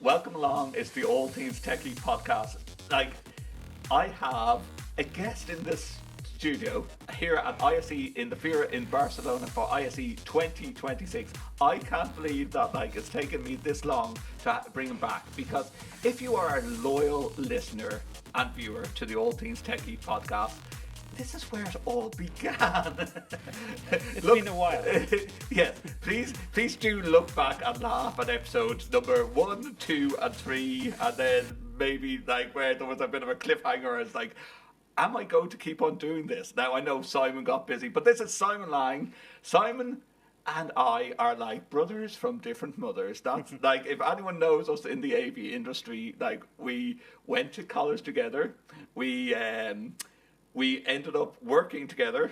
Welcome along. It's the All Things TechIE Podcast. I have a guest in this studio here at ISE in the Fira in Barcelona for ISE 2026. I can't believe that it's taken me this long to bring him back, because if you are a loyal listener and viewer to the All Things TechIE Podcast, this is where it all began. It's been a while. Yes, please do look back and laugh at episodes number 1, 2, and 3, and then maybe where there was a bit of a cliffhanger. It's am I going to keep on doing this? Now I know Simon got busy, but this is Simon Lang. Simon and I are like brothers from different mothers. That's if anyone knows us in the AV industry, we went to college together. We ended up working together.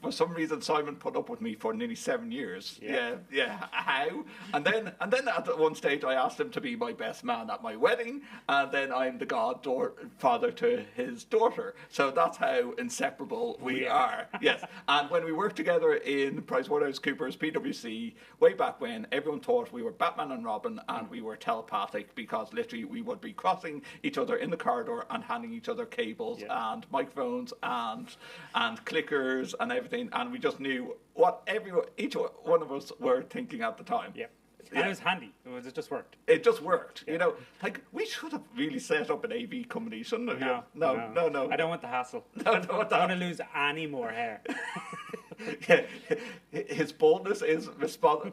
For some reason, Simon put up with me for nearly 7 years. Yeah. How? And then at one stage, I asked him to be my best man at my wedding, and then I'm the godfather to his daughter. So that's how inseparable we are. Yes. And when we worked together in PricewaterhouseCoopers, PwC, way back when, everyone thought we were Batman and Robin, and we were telepathic, because literally we would be crossing each other in the corridor and handing each other cables and microphones and clickers and everything, and we just knew what each one of us were thinking at the time. And it was handy. It just worked. It just worked. You know, we should have really set up an AV company, shouldn't we? No. I don't want the hassle. I don't want to lose any more hair. His baldness is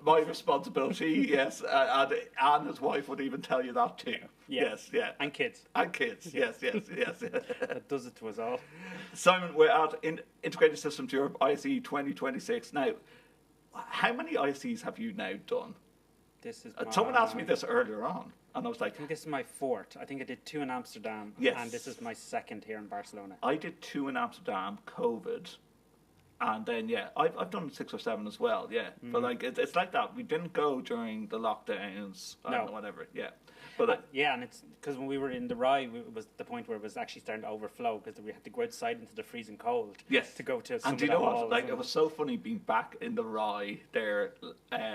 my responsibility. Yes, and his wife would even tell you that too. Yes. And kids. Yes. That does it to us all. Simon, we're at Integrated Systems Europe ISE 2026 now. How many ISEs have you now done? This is someone asked me this earlier on, and I was like, I think this is my 4th. I think I did 2 in Amsterdam, and this is my 2nd here in Barcelona. I did 2 in Amsterdam, COVID, and then I've done 6 or 7 as well. But it's like that. We didn't go during the lockdowns or whatever. But and it's because when we were in the Rye, it was the point where it was actually starting to overflow, because we had to go outside into the freezing cold. To go to some and do you know what? It was so funny being back in the Rye there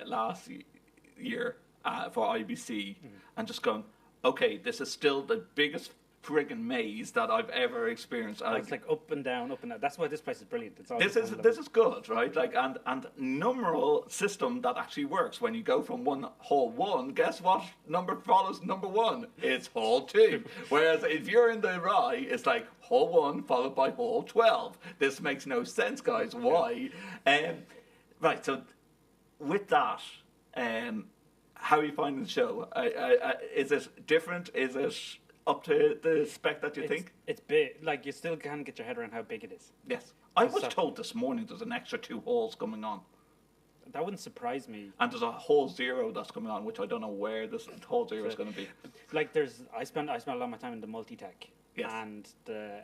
last year for IBC, and just going, okay, this is still the biggest friggin' maze that I've ever experienced. It's up and down. That's why this place is brilliant. It's this is good, right? And numeral system that actually works. When you go from hall 1, guess what number follows number 1? It's hall 2. Whereas if you're in the Rye, it's hall 1 followed by hall 12. This makes no sense, guys. Why? Right. So with that, how are you finding the show? Is it different? Is it up to the spec that you think? It's big. You still can't get your head around how big it is. Yes. I was told this morning there's an extra 2 halls coming on. That wouldn't surprise me. And there's a hall 0 that's coming on, which I don't know where this hall 0 is going to be. I spent a lot of my time in the multi-tech. Yes. And the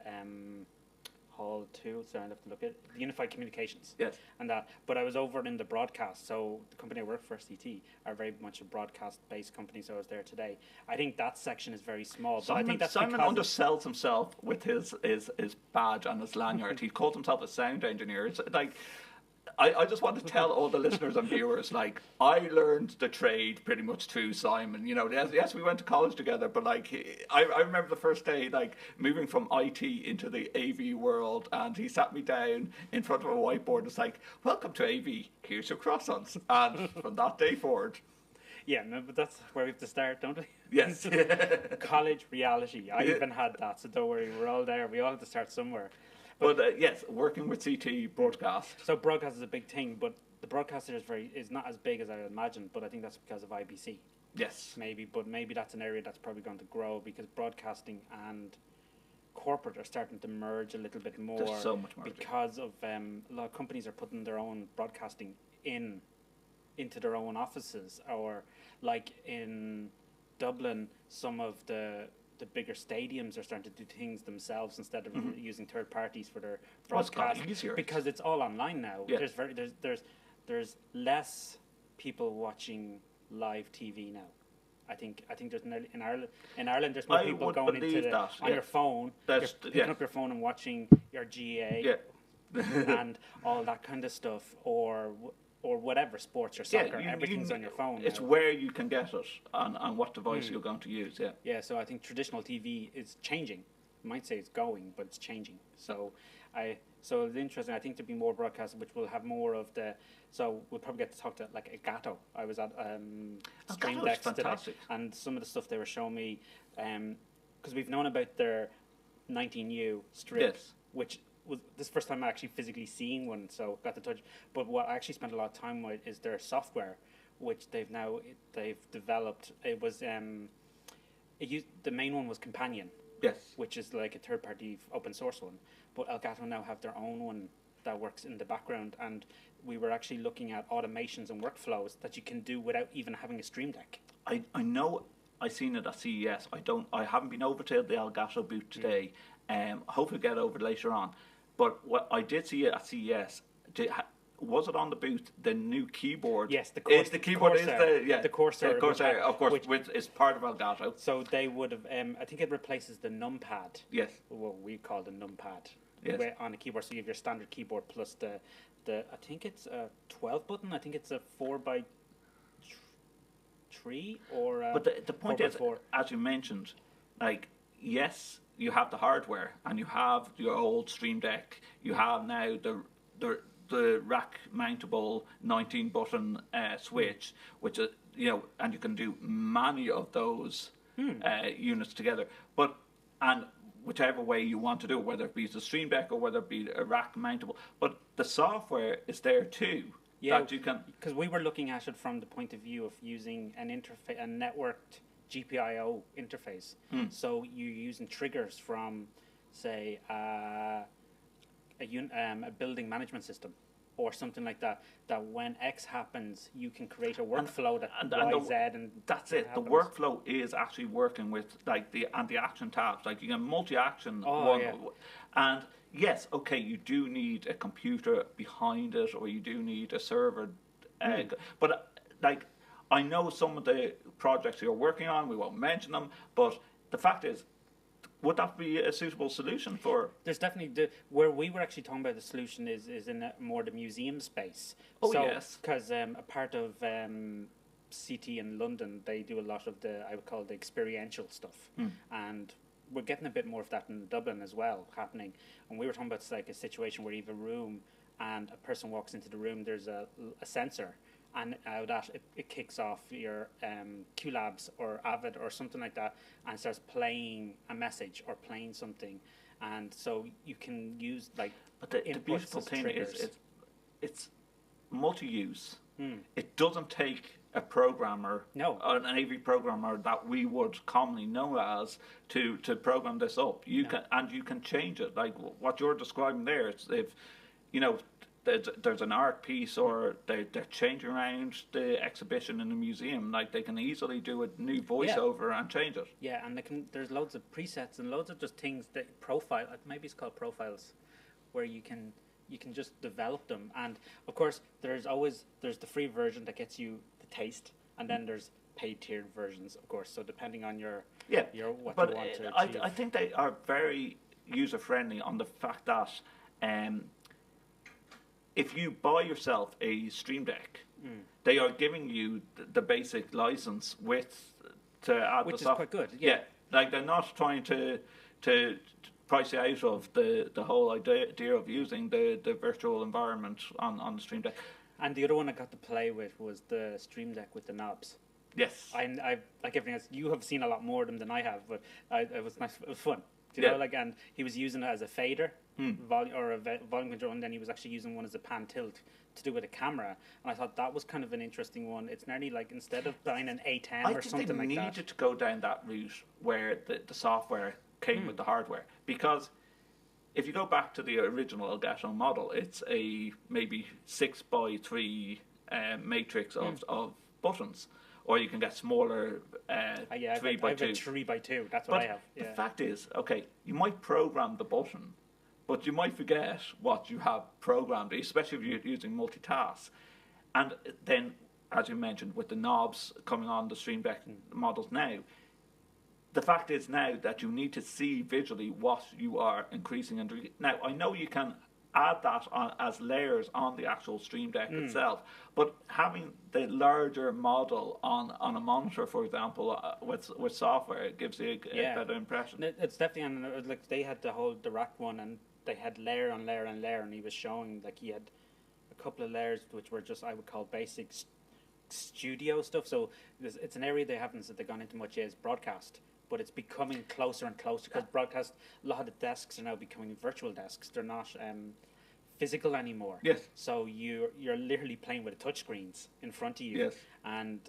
hall 2, so I have to look at Unified Communications. Yes. And that, but I was over in the broadcast. So the company I work for, CT, are very much a broadcast-based company. So I was there today. I think that section is very small. But I think that's Simon undersells himself with his badge and his lanyard. He calls himself a sound engineer. It's I just want to tell all the listeners and viewers, I learned the trade pretty much through Simon. Yes, we went to college together, but I remember the first day, moving from IT into the AV world, and he sat me down in front of a whiteboard. It's welcome to AV. Here's your croissants. And from that day forward. Yeah, no, but that's where we have to start, don't we? Yes. College reality. I even had that, so don't worry. We're all there. We all have to start somewhere. But yes, working with CT broadcast. So broadcast is a big thing, but the broadcaster is not as big as I imagined. But I think that's because of IBC. Yes, maybe that's an area that's probably going to grow, because broadcasting and corporate are starting to merge a little bit more. There's so much merging. Because of a lot of companies are putting their own broadcasting into their own offices, or in Dublin, some of the bigger stadiums are starting to do things themselves instead of using third parties for their broadcast, because it's all online now. Yeah. There's less people watching live TV now. I think there's in Ireland there's more people going into on your phone, picking up your phone and watching your GA and all that kind of stuff, or or whatever, sports or soccer, everything's on your phone. It's now. where you can get it and what device you're going to use. Yeah. Yeah. So I think traditional TV is changing. I might say it's going, but it's changing. So so it's interesting. I think there'll be more broadcasting, which will have more of the. So we'll probably get to talk to like Elgato. I was at Stream Decks today, and some of the stuff they were showing me, because we've known about their 19U strip, which was this first time I actually physically seen one, so got to touch. But what I actually spent a lot of time with is their software, which they've developed. It was the main one was Companion. Yes. Which is like a third-party open source one. But Elgato now have their own one that works in the background, and we were actually looking at automations and workflows that you can do without even having a Stream Deck. I know I seen it at CES. I haven't been over to the Elgato booth today. Hopefully get over later on. But what I did see it at CES. Was it on the booth? The new keyboard. Yes, the keyboard Corsair. The Corsair. Corsair, of course, which is part of Elgato. So they would have. I think it replaces the numpad. Yes. What we call the numpad. Yes. On a keyboard, so you have your standard keyboard plus the. I think it's a 12 button. I think it's a 4x3 or. But the point is, as you mentioned, like yes, you have the hardware and you have your old Stream Deck. You have now the rack mountable 19 button switch, which is, and you can do many of those units together. And whichever way you want to do it, whether it be the Stream Deck or whether it be a rack mountable, but the software is there too. Yeah, that you can. Because we were looking at it from the point of view of using a networked GPIO interface. So you're using triggers from, say, a building management system or something like that, that when X happens, you can create a workflow and that's it. Happens. The workflow is actually working with like the action tabs. Like you can multi-action and yes, okay, you do need a computer behind it, or you do need a server. But like I know some of the projects you're working on, we won't mention them, but the fact is, would that be a suitable solution for? There's definitely where we were actually talking about the solution is in more the museum space. Yes. Because a part of CT in London, they do a lot of I would call the experiential stuff, and we're getting a bit more of that in Dublin as well happening. And we were talking about like a situation where you have a room and a person walks into the room. There's a sensor. And out of that, it kicks off your QLabs or Avid or something like that, and starts playing a message or playing something, and so you can use like. But the beautiful thing is, it's multi-use. It doesn't take a programmer, an AV programmer that we would commonly know as, to program this up. You can change it. Like what you're describing there, it's if there's an art piece or they're changing around the exhibition in the museum, like they can easily do a new voiceover and change it. Yeah, and there's loads of presets and loads of just things that maybe it's called profiles, where you can just develop them. And of course there's the free version that gets you the taste, and then there's paid tiered versions, of course. So depending on what you want to achieve. I think they are very user friendly on the fact that if you buy yourself a Stream Deck, they are giving you the basic license to add which the software. Which is quite good. Yeah, like they're not trying to price you out of the whole idea of using the virtual environment on the Stream Deck. And the other one I got to play with was the Stream Deck with the knobs. Yes. I like everything else. You have seen a lot more of them than I have, but it was nice. It was fun. You know, and he was using it as a fader, volume control, and then he was actually using one as a pan tilt to do with a camera. And I thought that was kind of an interesting one. It's nearly like instead of buying an A10 or something like that. They needed to go down that route where the software came with the hardware, because if you go back to the original Elgato model, it's a maybe 6x3 matrix of buttons. Or you can get smaller 3x2. I have a 3x2. That's what I have. The fact is, okay, you might program the button, but you might forget what you have programmed, especially if you're using multitask. And then, as you mentioned, with the knobs coming on the Stream Deck models now, the fact is now that you need to see visually what you are increasing and decreasing. Now, I know you can add that on as layers on the actual Stream Deck itself. But having the larger model on a monitor, for example, with software, it gives you a better impression. It's definitely, and like they had the rack one, and they had layer on layer on layer, and he was showing like he had a couple of layers which were just, I would call, basic studio stuff. So it's an area they haven't said they've gone into much is broadcast, but it's becoming closer and closer because broadcast, a lot of the desks are now becoming virtual desks. They're not physical anymore. Yes. So you're literally playing with the touchscreens in front of you. Yes. And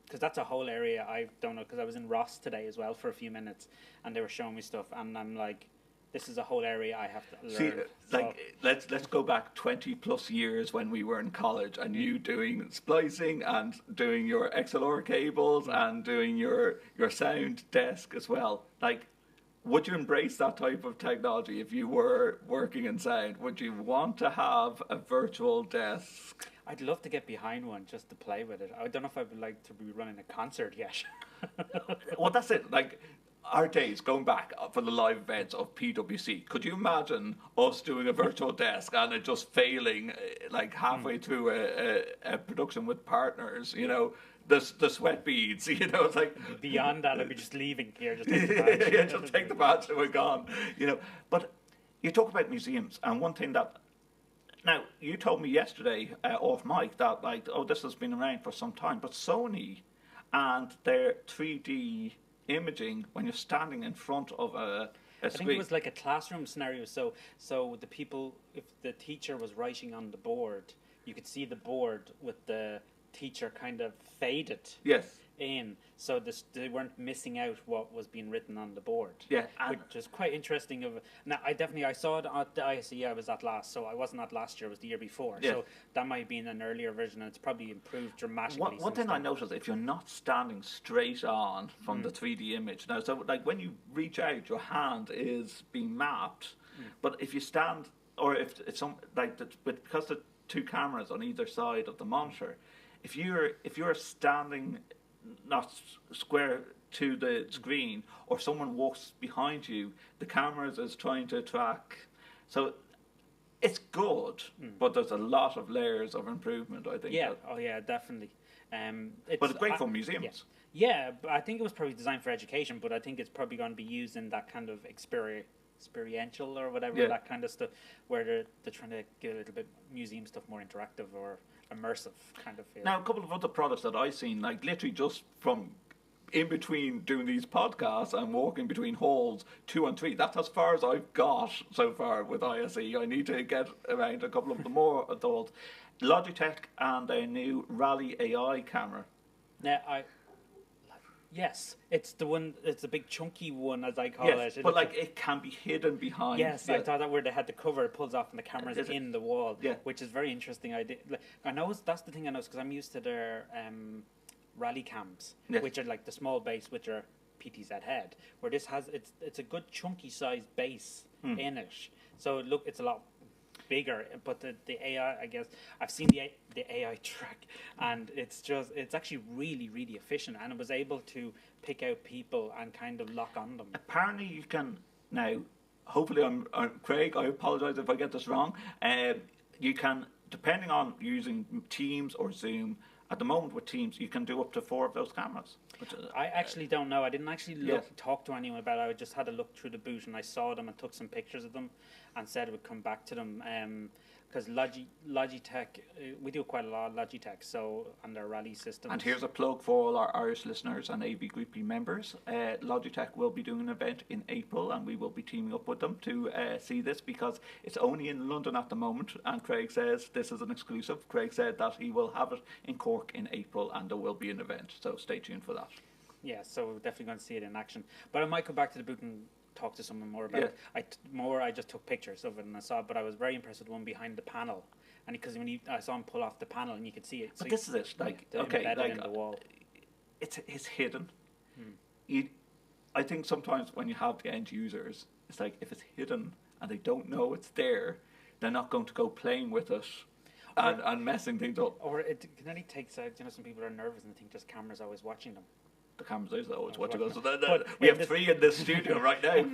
because that's a whole area I don't know, because I was in Ross today as well for a few minutes, and they were showing me stuff, and I'm like, this is a whole area I have to learn. See, like, let's go back 20 plus years when we were in college, and you doing splicing and doing your XLR cables and doing your sound desk as well. Like, would you embrace that type of technology if you were working in sound? Would you want to have a virtual desk? I'd love to get behind one just to play with it. I don't know if I would like to be running a concert yet. Well, that's it. Like, our days going back for the live events of PwC, could you imagine us doing a virtual desk and it just failing like halfway through a production with partners, you know, the sweat beads, you know, it's like... Beyond that, I'd be just leaving here, just take the badge. Yeah, just take the badge and we're gone, you know. But you talk about museums, and one thing that... Now, you told me yesterday off mic that, like, oh, this has been around for some time, but Sony and their 3D imaging when you're standing in front of a I think it was like a classroom scenario. So the people, if the teacher was writing on the board, you could see the board with the teacher kind of faded in, so they weren't missing out what was being written on the board. Yeah, which is quite interesting. Now, I saw it at the ISE I was at last, so I wasn't at last year, it was the year before. Yeah. So that might have been an earlier version, and it's probably improved dramatically. One thing I noticed, if you're not standing straight on from the 3D image, now, so like when you reach out, your hand is being mapped, but if you stand, or if it's some like because the two cameras on either side of the monitor, if you're standing not square to the screen, or someone walks behind you, the camera is trying to track. So it's good, but there's a lot of layers of improvement, I think. Yeah, definitely. But it's great for museums. Yeah, but I think it was probably designed for education, but I think it's probably going to be used in that kind of experiential or whatever, that kind of stuff, where they're trying to get a little bit museum stuff more interactive or immersive kind of feel. Now, a couple of other products that I've seen, like literally just from in between doing these podcasts and walking between halls 2 and 3, that's as far as I've got so far with ISE. I need to get around a couple of the more adult. Logitech and their new Rally AI camera. Now, yes, it's the one. It's the big chunky one, as I call it. But like it can be hidden behind. Yes, I thought that where they had the cover, it pulls off and the camera's in the wall. Yeah, which is very interesting. I know that's the thing I know because I'm used to their rally cams, which are like the small base, which are PTZ head. Where this has it's a good chunky size base in it. So look, it's a lot bigger, but the AI, I guess I've seen the AI track, and it's actually really, really efficient, and it was able to pick out people and kind of lock on them. Apparently you can now, hopefully I'm Craig, I apologize if I get this wrong, you can, depending on using Teams or Zoom, at the moment with Teams, you can do up to 4 of those cameras. I actually don't know. I didn't actually talk to anyone about it. I just had a look through the booth and I saw them and took some pictures of them and said it would come back to them. Because Logitech, we do quite a lot of Logitech, so on their rally systems. And here's a plug for all our Irish listeners and AV Groupie members. Logitech will be doing an event in April, and we will be teaming up with them to see this, because it's only in London at the moment, and Craig says this is an exclusive. Craig said that he will have it in Cork in April, and there will be an event, so stay tuned for that. Yeah, so we're definitely going to see it in action. But I might go back to the booth and talk to someone more about it. I just took pictures of it and I saw it, but I was very impressed with the one behind the panel, and because I saw him pull off the panel and you could see it. But this is it, like embedded in the wall. It's hidden. I think sometimes when you have the end users, it's like if it's hidden and they don't know it's there, they're not going to go playing with it and messing things up. Or it can only take some people are nervous and think just cameras always watching them. the cameras is always what you But go. We have 3 in this studio right now.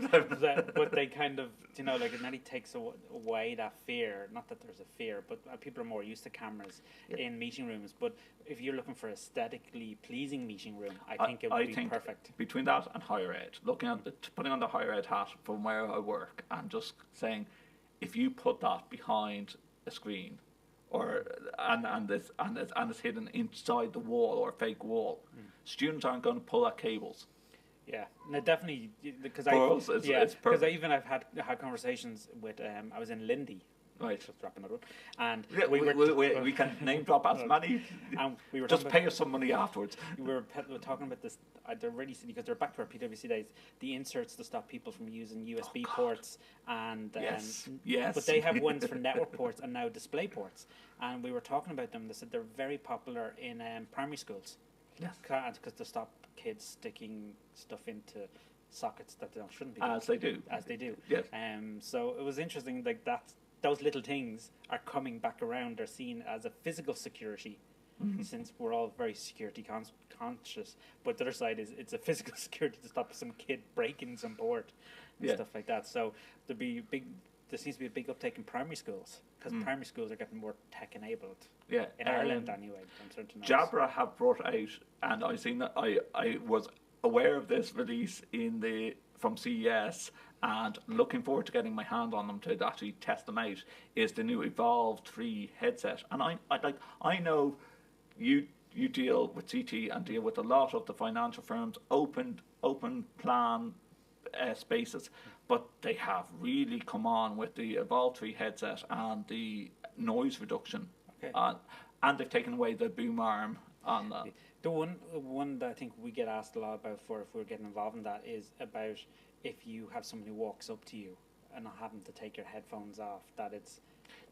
But they kind of, like it nearly takes away that fear. Not that there's a fear, but people are more used to cameras in meeting rooms. But if you're looking for aesthetically pleasing meeting room, I think it would be perfect. Between that and higher ed, looking at putting on the higher ed hat from where I work, and just saying, if you put that behind a screen, and it's hidden inside the wall or a fake wall, students aren't going to pull at cables. Yeah, no, definitely, because it's perfect. I've had conversations with I was in Lindy. Right. Just drop another one. And we can name drop as many. And we were just pay us some money afterwards. We were talking about this. They're really silly because they're back to our PwC days. The inserts to stop people from using USB ports and yes. But they have ones for network ports and now display ports. And we were talking about them. They said they're very popular in primary schools. Yes. Because to stop kids sticking stuff into sockets that they shouldn't be. As they do. Yes. So it was interesting. Like those little things are coming back around. They're seen as a physical security, since we're all very security conscious. But the other side is it's a physical security to stop some kid breaking some port and stuff like that. So there seems to be a big uptake in primary schools because primary schools are getting more tech enabled. Yeah, in Ireland anyway. I'm certain. Jabra have brought out, and I seen that I was aware of this release from CES. And looking forward to getting my hand on them to actually test them out, is the new Evolve 3 headset. And I know you deal with CT and deal with a lot of the financial firms, open plan spaces, but they have really come on with the Evolve 3 headset and the noise reduction. Okay. And they've taken away the boom arm on that. The one that I think we get asked a lot about if we're getting involved in that is about if you have someone who walks up to you and not having to take your headphones off, that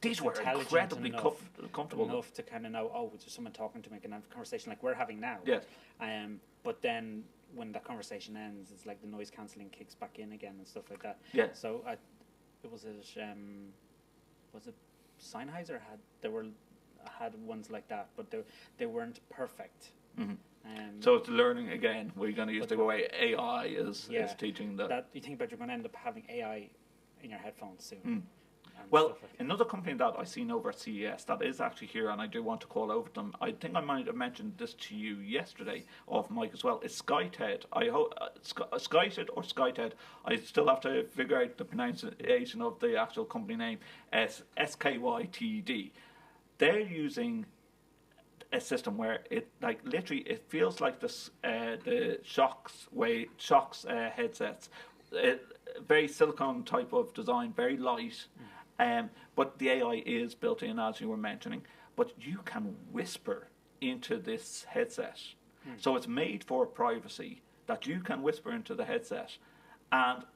these were incredibly comfortable enough to kind of know, there's someone talking to me, and have a conversation like we're having now. Yes. But then when that conversation ends, it's like the noise cancelling kicks back in again and stuff like that. Yeah. So was it Sennheiser had ones like that, but they weren't perfect. Mm-hmm. So it's learning again. We're going to use the way AI is teaching that. You think about you're going to end up having AI in your headphones soon. Well, another company that I seen over at CES that is actually here, and I do want to call over them. I think I might have mentioned this to you yesterday, off mic as well. Is SkyTed. I hope SkyTed or SkyTed. I still have to figure out the pronunciation of the actual company name. SKYTD. They're using a system where it literally it feels like the Shocks headsets, very silicone type of design, very light, but the AI is built in, as you were mentioning. But you can whisper into this headset, so it's made for privacy that you can whisper into the headset, and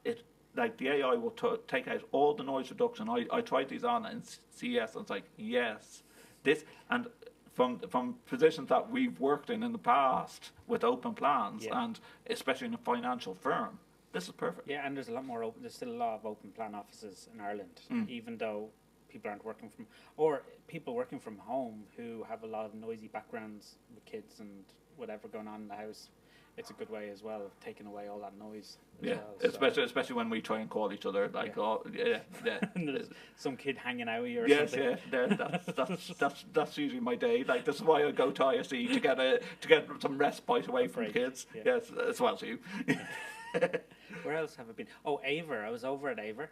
the AI will take out all the noise reduction. I tried these on in CS, and it's like yes, this and. From positions that we've worked in the past with open plans, and especially in a financial firm, this is perfect. Yeah, and there's still a lot of open plan offices in Ireland, even though people aren't working people working from home who have a lot of noisy backgrounds with kids and whatever going on in the house. It's a good way as well of taking away all that noise. Especially when we try and call each other and there's some kid hanging out with you or something. That's usually my day. Like, this is why I go to ISE to get some respite away from kids. Yeah. Yes, as well as you. Where else have I been? Aver. I was over at Aver,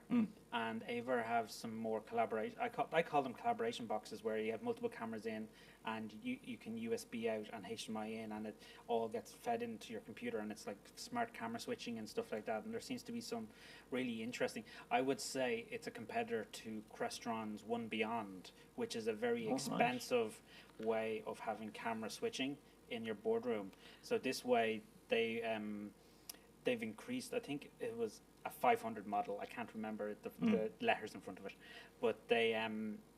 and Aver have some more collaboration. I call them collaboration boxes, where you have multiple cameras in, and you can USB out and HDMI in, and it all gets fed into your computer, and it's like smart camera switching and stuff like that. And there seems to be some really interesting. I would say it's a competitor to Crestron's One Beyond, which is a very expensive way of having camera switching in your boardroom. So this way they've increased. I think it was a 500 model. I can't remember the letters in front of it, but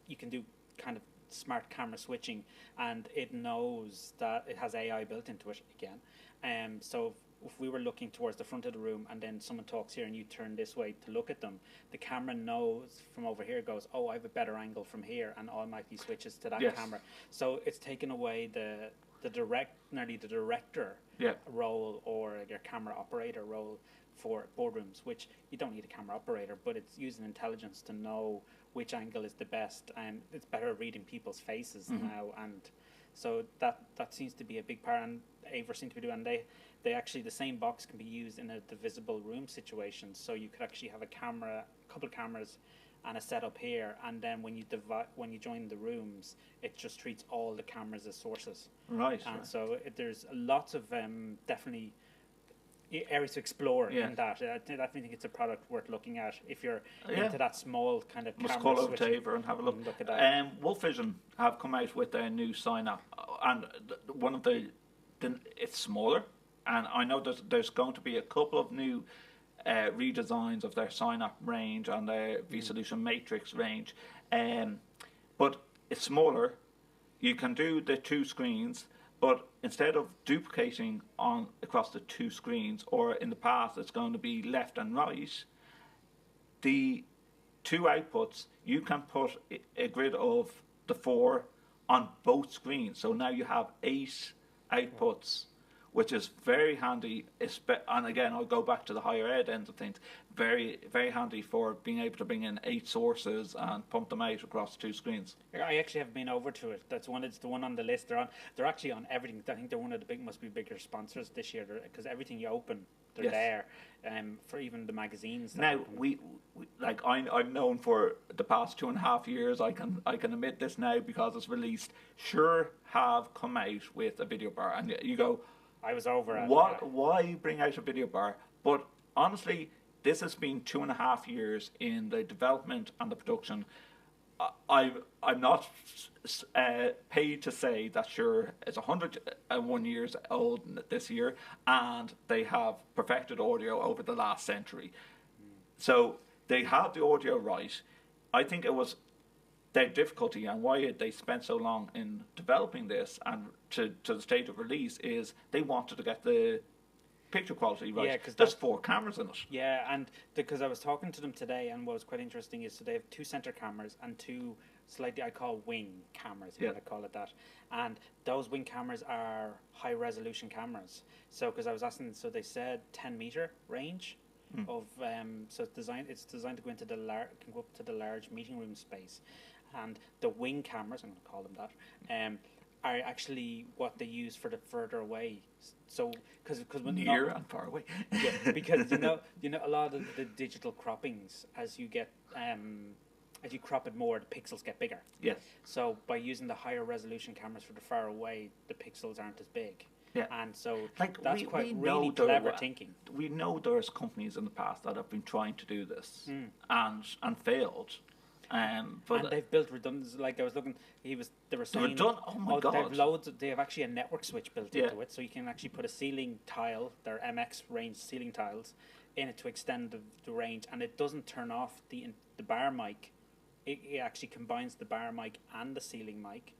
you can do kind of smart camera switching, and it knows that it has AI built into it again. So if we were looking towards the front of the room and then someone talks here and you turn this way to look at them, the camera knows from over here, goes, I have a better angle from here, and automatically switches to that camera. So it's taken away nearly the director role or your camera operator role for boardrooms, which you don't need a camera operator, but it's using intelligence to know which angle is the best, and it's better at reading people's faces now, and so that seems to be a big part, and Aver seem to be doing, and they actually, the same box can be used in a divisible room situation, so you could actually have a couple of cameras and a setup here, and then when you join the rooms, it just treats all the cameras as sources. Right. And so there's lots of definitely areas to explore in that. I definitely think it's a product worth looking at if you're into that small kind of camera. Must call out to Aver and have a look. Look at that. WolfVision have come out with their new sign app, and one of it's smaller, and I know there's going to be a couple of new redesigns of their sign up range and their V-Solution Matrix range, but it's smaller. You can do the 2 screens, but instead of duplicating across the 2 screens, or in the past it's going to be left and right, the 2 outputs, you can put a grid of the 4 on both screens. So now you have 8 outputs, which is very handy. And again, I'll go back to the higher ed end of things. Very, very handy for being able to bring in 8 sources and pump them out across 2 screens. I actually have been over to it. It's the one on the list. They're actually on everything. I think they're one of the must be bigger sponsors this year, because everything you open, they're there. For even the magazines. Now I'm known for the past 2.5 years. I can admit this now because it's released. Shure have come out with a video bar, and you go, I was over at why bring out a video bar? But honestly, this has been 2.5 years in the development and the production. I'm not paid to say that Shure is 101 years old this year, and they have perfected audio over the last century. So they have the audio right. I think it was their difficulty and why they spent so long in developing this and to the stage of release is they wanted to get the picture quality right. Yeah, because there's 4 cameras in it. Yeah, and because I was talking to them today, and what was quite interesting is, so they have 2 center cameras and 2 slightly, I call wing cameras, if you want to call it that. And those wing cameras are high resolution cameras. So because I was asking, so they said 10-meter range of so it's designed to go into can go up to the large meeting room space. And the wing cameras, I'm going to call them that, are actually what they use for the further away. So, because when near and far away, because you know a lot of the digital croppings, as you crop it more, the pixels get bigger. Yes. So by using the higher resolution cameras for the far away, the pixels aren't as big. Yeah. And so that's quite really clever thinking. We know there's companies in the past that have been trying to do this and failed. But and they've built redundancy. Like I was looking, they were saying, oh my god, they have actually a network switch built into it, so you can actually put a ceiling tile, their MX range ceiling tiles, in it to extend the range, and it doesn't turn off the bar mic. It actually combines the bar mic and the ceiling mic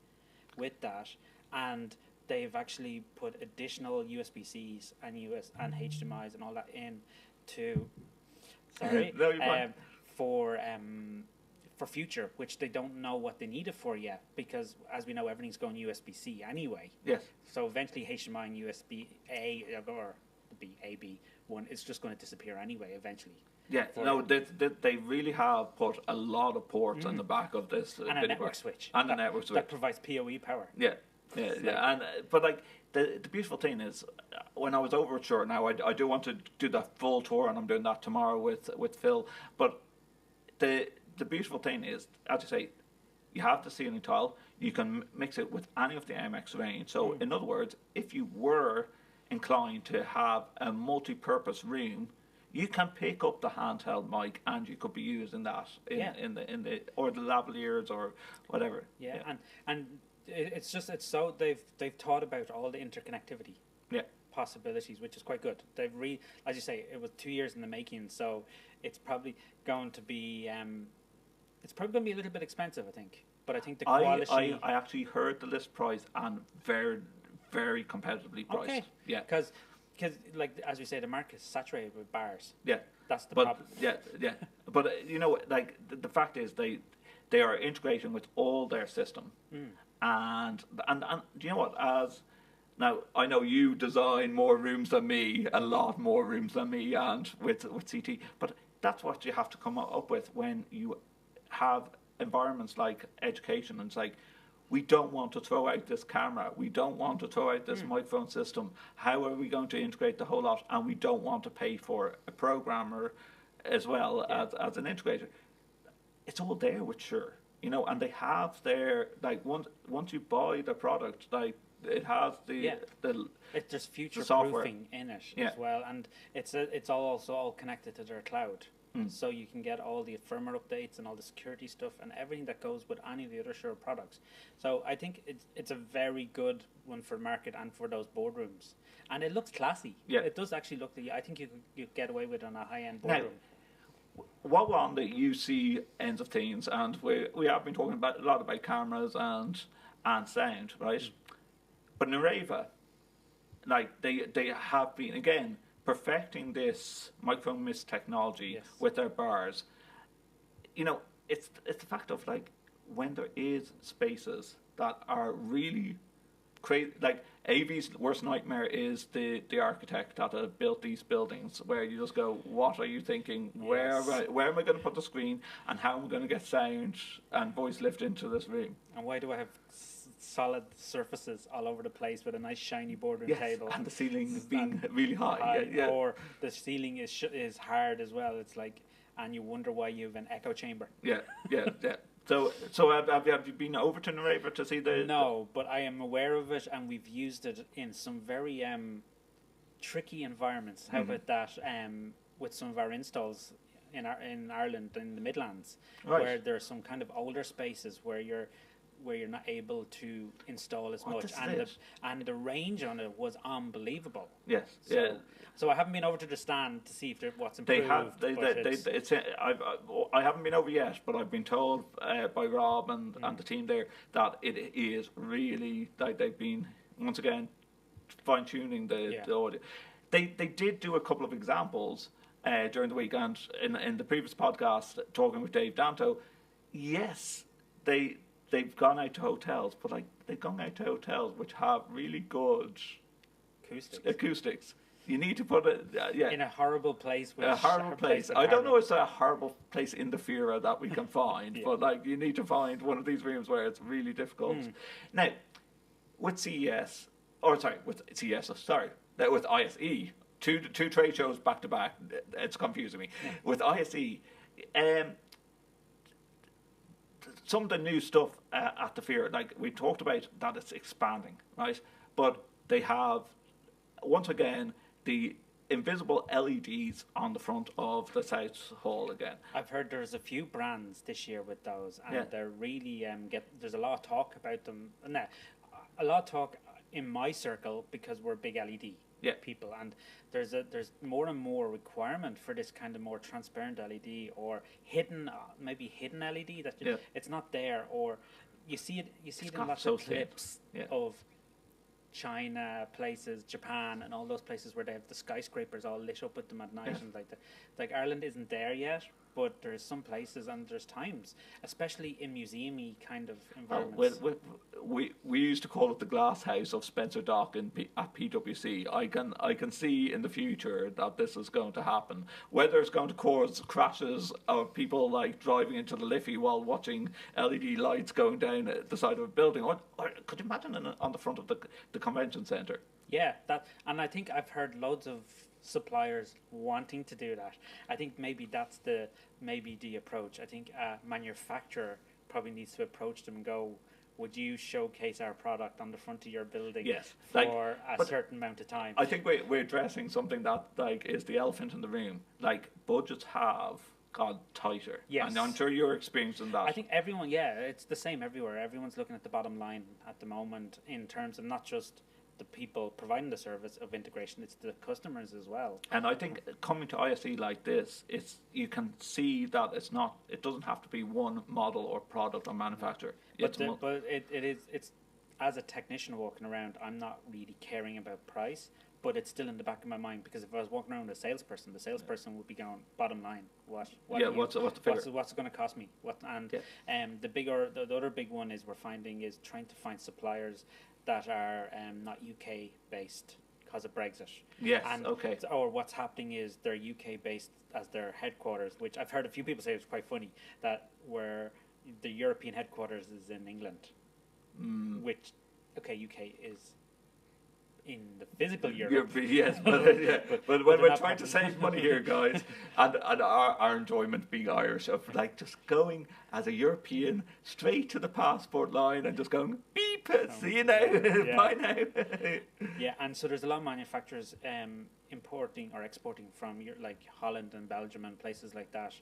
with that, and they've actually put additional USB-Cs and and HDMI's and all that in to for future, which they don't know what they need it for yet, because as we know, everything's going USB-C anyway. Yes. So eventually HDMI and USB-A or the AB one is just going to disappear anyway eventually. Yeah, no, they really have put a lot of ports on the back of this. And a network switch. And a network switch. That provides PoE power. Yeah. And but like the beautiful thing is, when I was over at Shure, now I do want to do that full tour, and I'm doing that tomorrow with Phil. But the beautiful thing is, as you say, you have the ceiling tile. You can mix it with any of the MX range. So in other words, if you were inclined to have a multi-purpose room, you can pick up the handheld mic and you could be using that in the or the lavaliers or whatever. Yeah. And it's so they've thought about all the interconnectivity possibilities, which is quite good. They've as you say, it was 2 years in the making, so it's probably going to be a little bit expensive, I think. But I think the quality. I actually heard the list price and very, very competitively priced. Okay. Yeah. Because like as we say, the market is saturated with bars. Yeah. That's the problem. Yeah. But like the fact is they are integrating with all their system, and you know what, as Now, I know you design more rooms than me, a lot more rooms than me, and with CT, but that's what you have to come up with when you have environments like education. And it's like, we don't want to throw out this camera. We don't want to throw out this microphone system. How are we going to integrate the whole lot? And we don't want to pay for a programmer as well as an integrator. It's all there with Shure, you know, and they have their, like, once you buy the product, like, it has there's future proofing in it as well, and it's also all connected to their cloud. So you can get all the firmware updates and all the security stuff and everything that goes with any of the other Shure products. So I think it's a very good one for market and for those boardrooms. And it looks classy. Yeah. It does actually look, I think you could get away with it on a high-end boardroom. Now, what we're on the UC ends of things, and we have been talking a lot about cameras and sound, right? But Nureva, like, they have been, again, perfecting this microphone mist technology with their bars. You know, it's the fact of, like, when there is spaces that are really crazy, like AV's worst nightmare is the architect that built these buildings, where you just go, what are you thinking? Where am I going to put the screen, and how am I going to get sound and voice lift into this room? And why do I have solid surfaces all over the place with a nice shiny boardroom table, and the ceiling being really high, or the ceiling is hard as well? It's like, and you wonder why you have an echo chamber. So have you been over to Nureva to see the? No, but I am aware of it, and we've used it in some very tricky environments. How about that? With some of our installs in Ireland, in the Midlands, where there are some kind of older spaces where you're not able to install as much, and the range on it was unbelievable. Yes. So I haven't been over to the stand to see if what's improved. I haven't been over yet, but I've been told by Rob and the team there that it is really, like, they've been once again fine tuning the audio. They did do a couple of examples during the week, and in the previous podcast talking with Dave Danto, yes, they've gone out to hotels, but, like, they've gone out to hotels which have really good acoustics. You need to put it in a horrible place. A horrible place. I don't know if it's a horrible place in the Fira that we can find, but, like, you need to find one of these rooms where it's really difficult. Now, with ISE, two trade shows back to back, it's confusing me. With ISE, some of the new stuff at the Fira, like we talked about, that it's expanding, right? But they have, once again, the invisible LEDs on the front of the South Hall again. I've heard there's a few brands this year with those, and they're really there's a lot of talk about them. Now, a lot of talk in my circle, because we're big LED people, and there's more and more requirement for this kind of more transparent LED or hidden LED that it's not there, or you see it in lots of clips of China places, Japan, and all those places where they have the skyscrapers all lit up with them at night and like that. Like, Ireland isn't there yet, but there's some places and there's times, especially in museum-y kind of environments. We used to call it the glass house of Spencer Dock at PwC. I can see in the future that this is going to happen. Whether it's going to cause crashes of people, like, driving into the Liffey while watching LED lights going down the side of a building, or could you imagine on the front of the convention centre? Yeah, and I think I've heard loads of suppliers wanting to do that. I think maybe that's the approach. I think a manufacturer probably needs to approach them and go, would you showcase our product on the front of your building for a certain amount of time? I think we're addressing something that, like, is the elephant in the room. Like, budgets have gone tighter. Yes. And I'm sure you're experiencing that. I think everyone, it's the same everywhere. Everyone's looking at the bottom line at the moment, in terms of not just the people providing the service of integration, it's the customers as well. And I think coming to ISE like this, you can see that it doesn't have to be one model or product or manufacturer. But it's as a technician walking around, I'm not really caring about price, but it's still in the back of my mind, because if I was walking around with a salesperson, the salesperson would be going, bottom line, what's the figure? What's it going to cost me? The other big one is we're finding is trying to find suppliers that are not UK based because of Brexit. Yes. And Okay. or what's happening is they're UK based as their headquarters, which I've heard a few people say it's quite funny that where the European headquarters is in England, which UK is in the physical Europe. Yes, but but when we're trying to save money here, guys, and our enjoyment being Irish of like just going as a European straight to the passport line and just going beep, see you now, bye now. Yeah, and so there's a lot of manufacturers importing or exporting from like Holland and Belgium and places like that.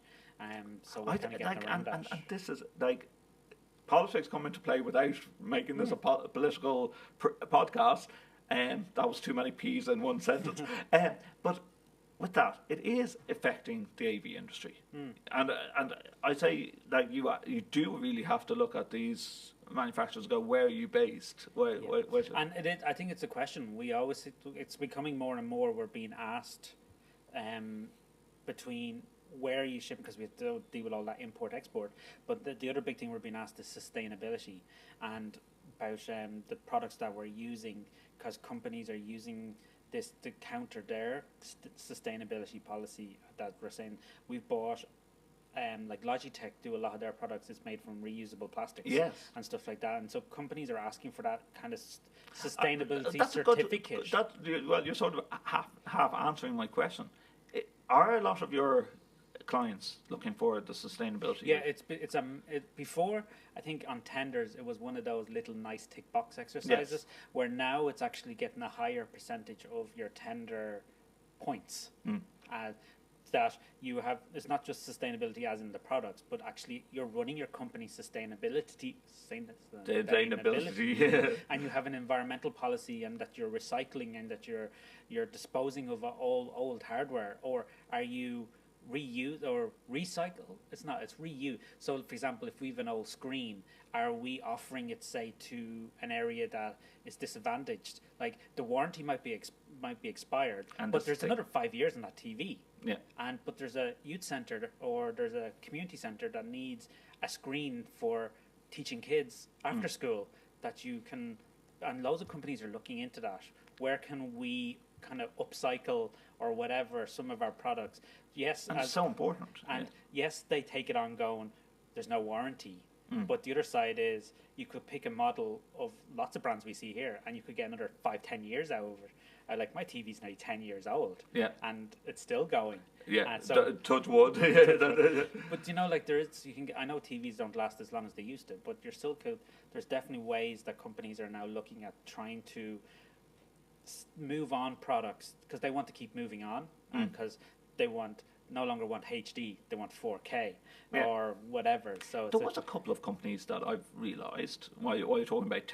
So we're kind of getting around that. And this is like politics come into play without making this a political podcast. That was too many P's in one sentence. But with that, it is affecting the AV industry, and I say that you do really have to look at these manufacturers. Go, where are you based? Where and I think it's a question we always. It's becoming more and more. We're being asked between where are you shipping, because we have to deal with all that import export. But the other big thing we're being asked is sustainability and about the products that we're using, because companies are using this to counter their sustainability policy that we're saying. We've bought like Logitech do a lot of their products is made from reusable plastics, and stuff like that, and so companies are asking for that kind of sustainability certificate. Well, you're sort of half answering my question. Are a lot of your clients looking for the sustainability? Yeah, before, I think on tenders it was one of those little nice tick box exercises, where now it's actually getting a higher percentage of your tender points. That you have, it's not just sustainability as in the products, but actually you're running your company's sustainability, and you have an environmental policy, and that you're recycling, and that you're disposing of all old hardware, or are you reuse or recycle? It's reuse. So for example, if we have an old screen, are we offering it, say, to an area that is disadvantaged? Like the warranty might be expired, but there's another 5 years on that TV. But there's a youth centre or there's a community centre that needs a screen for teaching kids after school that you can, and loads of companies are looking into that. Where can we kind of upcycle or whatever some of our products? Yes, and it's so important. And yes, they take it on going, there's no warranty. But the other side is you could pick a model of lots of brands we see here, and you could get another 5-10 years out of it. Like my TV's now 10 years old, and it's still going. So, touch wood. But you know, like I know TVs don't last as long as they used to, but there's definitely ways that companies are now looking at trying to move on products, because they want to keep moving on, and because they no longer want HD, they want 4K or whatever. So there was a couple of companies that I've realised while you're talking about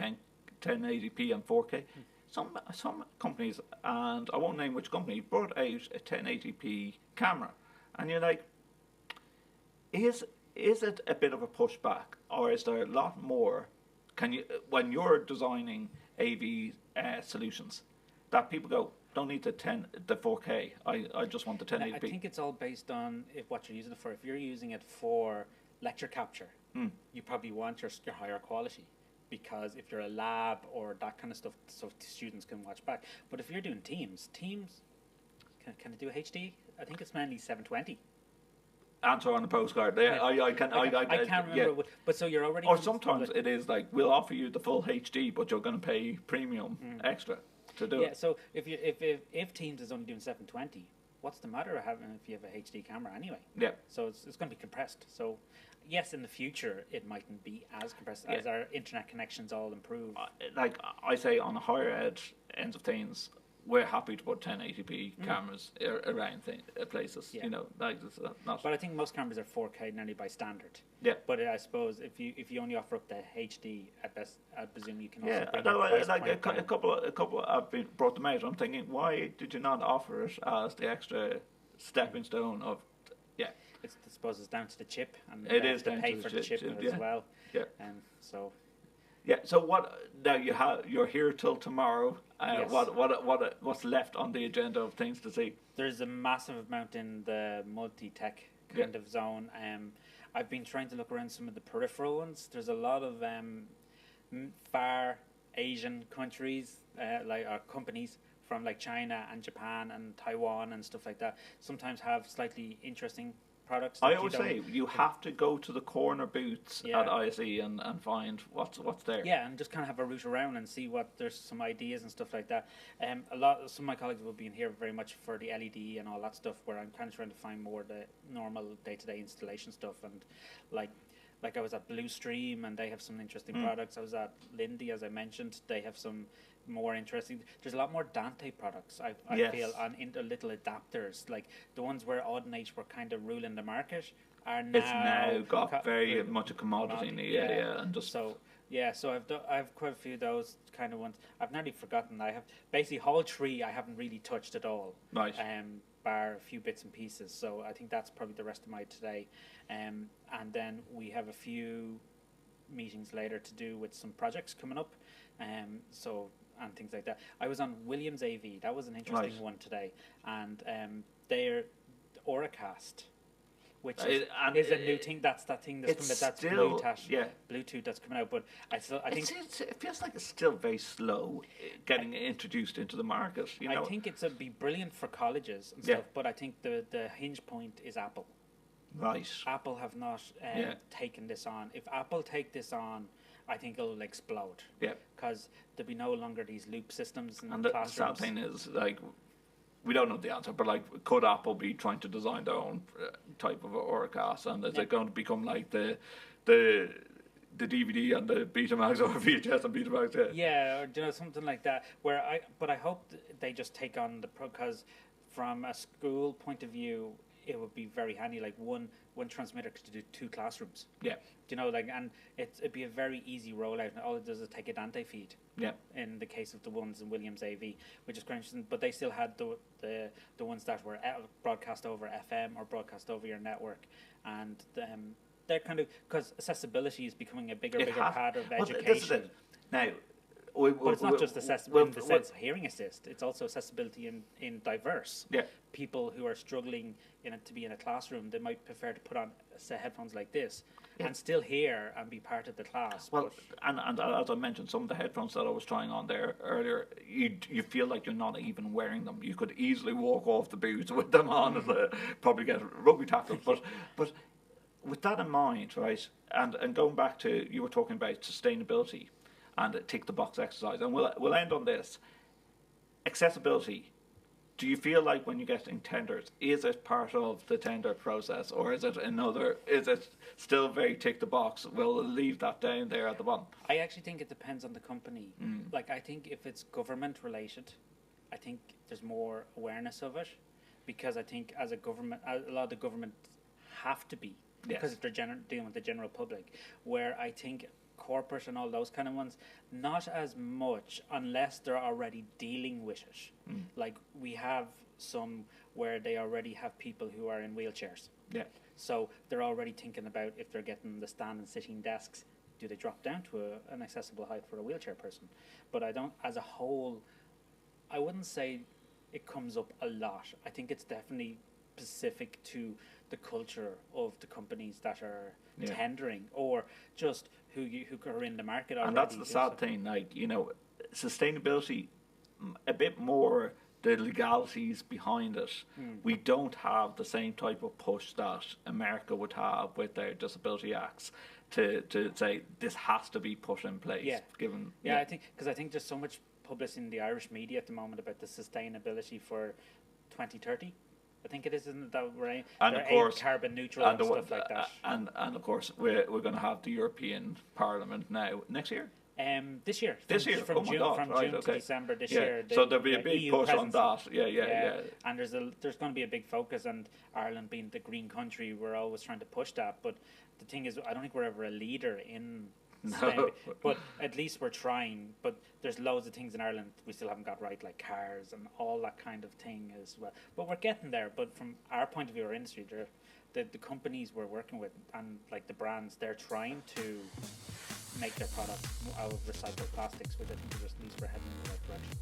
1080p and 4K. Some companies, and I won't name which company, brought out a 1080p camera, and you're like, is it a bit of a pushback, or is there a lot more? Can you, when you're designing AV solutions, that people go, don't need the 4K. I just want the 1080p. I think it's all based on what you're using it for. If you're using it for lecture capture, you probably want your higher quality, because if you're a lab or that kind of stuff, so students can watch back. But if you're doing Teams, can it do HD? I think it's mainly 720. Answer on the postcard. I can't remember. But so you're already. Or sometimes it is like, we'll offer you the full HD, but you're going to pay premium extra to do it. Yeah. So if Teams is only doing 720, what's the matter of having if you have a HD camera anyway? Yeah. So it's going to be compressed. So yes, in the future it mightn't be as compressed as our internet connections all improve. Like I say, on the higher ends of things, we're happy to put 1080p cameras around places. You know, like it's not. But I think most cameras are 4K nearly by standard. Yeah. But I suppose if you only offer up the HD at best, I presume you can also. Yeah. A couple I've brought them out. I'm thinking, why did you not offer it as the extra stepping stone of? Yeah. I suppose it's down to the chip, and it is to pay for the chip as well. Yeah. So. Yeah. So what? Now you're here till tomorrow. Yes. What's left on the agenda of things to see? There's a massive amount in the multi-tech kind of zone. I've been trying to look around some of the peripheral ones. There's a lot of far Asian countries, like companies from like China and Japan and Taiwan and stuff like that, sometimes have slightly interesting products. I always say you have to go to the corner booths at ISE and find what's there. Yeah, and just kind of have a route around and see what there's some ideas and stuff like that. Some of my colleagues will be in here very much for the LED and all that stuff, where I'm kind of trying to find more the normal day-to-day installation stuff. And like I was at Blue Stream and they have some interesting products. I was at Lindy, as I mentioned, they have some more interesting. There's a lot more Dante products, I feel, on little adapters, like the ones where Audinate were kind of ruling the market are now. It's now got very much a commodity, and just so. Yeah, so I've quite a few of those kind of ones. I've nearly forgotten. I have basically Hall 3 I haven't really touched at all. Right. Bar a few bits and pieces. So I think that's probably the rest of my today. And then we have a few meetings later to do with some projects coming up. And things like that. I was on Williams AV. That was an interesting one today. And they're Auracast, which is a new thing. That's that thing that's coming out. That's Bluetooth that's coming out. But I think it feels like it's still very slow getting introduced into the market. I think it'd be brilliant for colleges and stuff. But I think the hinge point is Apple. Right. Apple have not taken this on. If Apple take this on, I think it'll explode. Yeah. Because there'll be no longer these loop systems in classrooms. The sad thing is, like, we don't know the answer, but like, could Apple be trying to design their own type of Auracast, and is it going to become like the DVD and the Betamax, or VHS and Betamax? Yeah, or something like that. But I hope they just take on because from a school point of view, it would be very handy. Like one transmitter could do 2 classrooms. Yeah. And it'd be a very easy rollout. And all it does is take a Dante feed. Yeah. In the case of the ones in Williams AV, which is quite interesting. But they still had the ones that were broadcast over FM or broadcast over your network, and they're kind of, because accessibility is becoming a bigger part of education. This is it. Now. But it's not just accessibility in the sense of hearing assist. It's also accessibility in diverse. Yeah. People who are struggling to be in a classroom, they might prefer to put on a set of headphones like this and still hear and be part of the class. Well, and as I mentioned, some of the headphones that I was trying on there earlier, you feel like you're not even wearing them. You could easily walk off the booth with them on, probably get rugby tackled. But with that in mind, right, and going back to, you were talking about sustainability and a tick the box exercise, and we'll end on this. Accessibility. Do you feel like when you get in tenders, is it part of the tender process, or is it still very tick the box? We'll leave that down there at the bottom. I actually think it depends on the company. Like, I think if it's government related, I think there's more awareness of it, because I think as a government, a lot of the government have to be, because if they're dealing with the general public, where I think corporate and all those kind of ones, not as much, unless they're already dealing with it. Like, we have some where they already have people who are in wheelchairs. Yeah. So they're already thinking about, if they're getting the stand and sitting desks, do they drop down to an accessible height for a wheelchair person? But I don't, as a whole, I wouldn't say it comes up a lot. I think it's definitely specific to the culture of the companies that are tendering, or just who are in the market already. And that's the sad thing, like, sustainability, a bit more the legalities behind it. We don't have the same type of push that America would have with their disability acts to say this has to be put in place. I think there's so much publicity in the Irish media at the moment about the sustainability for 2030. I think it is, isn't that right? And of course, carbon neutral and stuff like that. And of course, we're going to have the European Parliament now next year. This year. From June to December this year. So there'll be a big EU push on that. Yeah. And there's going to be a big focus, and Ireland being the green country, we're always trying to push that. But the thing is, I don't think we're ever a leader in. No. But at least we're trying. But there's loads of things in Ireland we still haven't got right, like cars and all that kind of thing as well. But we're getting there. But from our point of view, our industry, the companies we're working with and like the brands, they're trying to make their products out of recycled plastics, which I think is just at least we're heading in the right direction.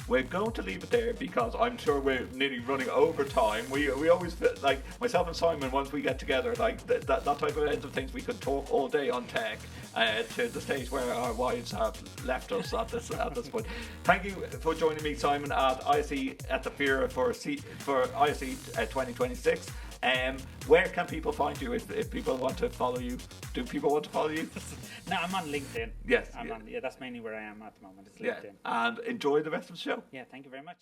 We're going to leave it there because I'm sure we're nearly running over time. We always feel like myself and Simon, once we get together, like that type of end of things, we could talk all day on tech to the stage where our wives have left us at this point. Thank you for joining me, Simon, at ISE at the Fira for ISE 2026. Where can people find you if people want to follow you? Do people want to follow you? No, I'm on LinkedIn. Yes. That's mainly where I am at the moment. It's LinkedIn. And enjoy the rest of the show. Yeah, thank you very much.